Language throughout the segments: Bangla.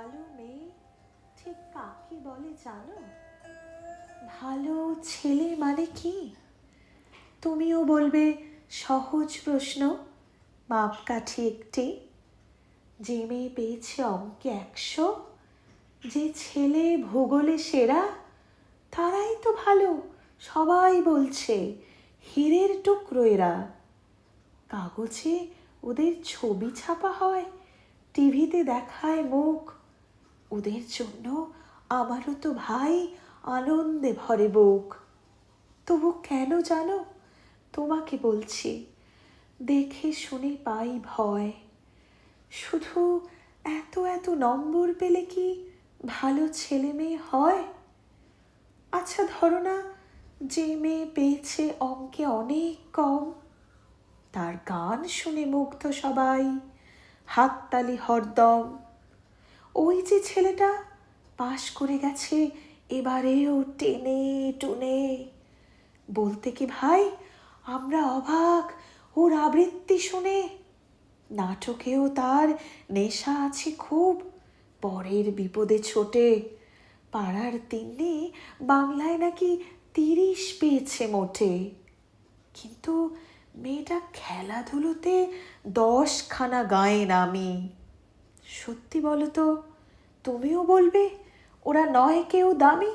ভালো মেয়ে ঠিক কাকে বলে জানো? ভালো ছেলে মানে কি? তুমিও বলবে সহজ প্রশ্ন, মাপকাঠি একটি। যে মেয়ে পেয়েছে অঙ্কে 100, যে ছেলে ভূগোলে সেরা, তারাই তো ভালো, সবাই বলছে। হীরের টুকরো এরা। কাগজে ওদের ছবি ছাপা হয়, টিভিতে দেখায় মুখ। ওদের জন্য আমারও তো ভাই আনন্দে ভরে বুক। তবু কেন জানো, তোমাকে বলছি, দেখে শুনে পাই ভয়। শুধু এত এত নম্বর পেলে কি ভালো ছেলে মেয়ে হয়? আচ্ছা ধরো না, যে মেয়ে পেয়েছে অঙ্কে অনেক কম, তার গান শুনে মুগ্ধ সবাই, হাততালি হরদম। ওই যে ছেলেটা পাশ করে গেছে এবারেও টেনে টুনে, বলতে কি ভাই আমরা অবাক ওর আবৃত্তি শুনে। নাটকেও তার নেশা আছে খুব, পরের বিপদে ছোটে। পাড়ার তিন্নি বাংলায় নাকি 30 পেয়েছে মোটে। কিন্তু মেয়েটা খেলাধুলোতে 10খানা গায়ে নামি। সত্যি বলো তো, তুমিও বলবে ওরা নয় কেউ দামি?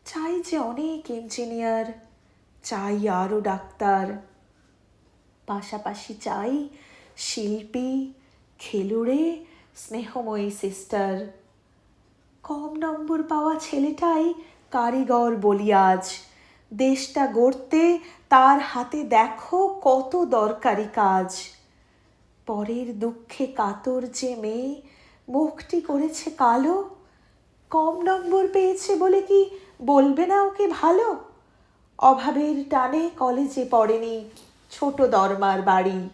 চাই যে অনেক ইঞ্জিনিয়ার, চাই আরও ডাক্তার, পাশাপাশি চাই শিল্পী, খেলুড়ে, স্নেহময়ী সিস্টার। কম নম্বর পাওয়া ছেলেটাই কারিগর বলি আজ। দেশটা গড়তে তার হাতে দেখো কত দরকারি কাজ। পরের দুঃখে কাতর যে মেয়ে মুখটি করেছে কালো, কম নম্বর পেয়েছে বলে কি বলবে না ওকে ভালো? অভাবের টানে কলেজে পড়েনি, ছোট দরমার বাড়ি।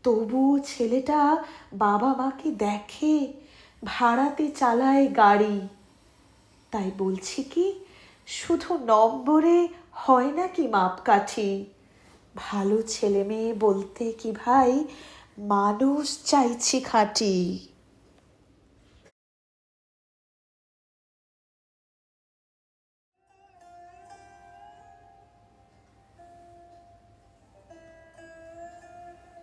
তবু ছেলেটা বাবা মাকে দেখে, ভাড়াতে চালায় গাড়ি। তাই বলছি কি, শুধু নম্বরে হয় না কি মাপকাঠি? ভালো ছেলে মেয়ে বলতে কি ভাই, মানুষ চাইছি খাঁটি।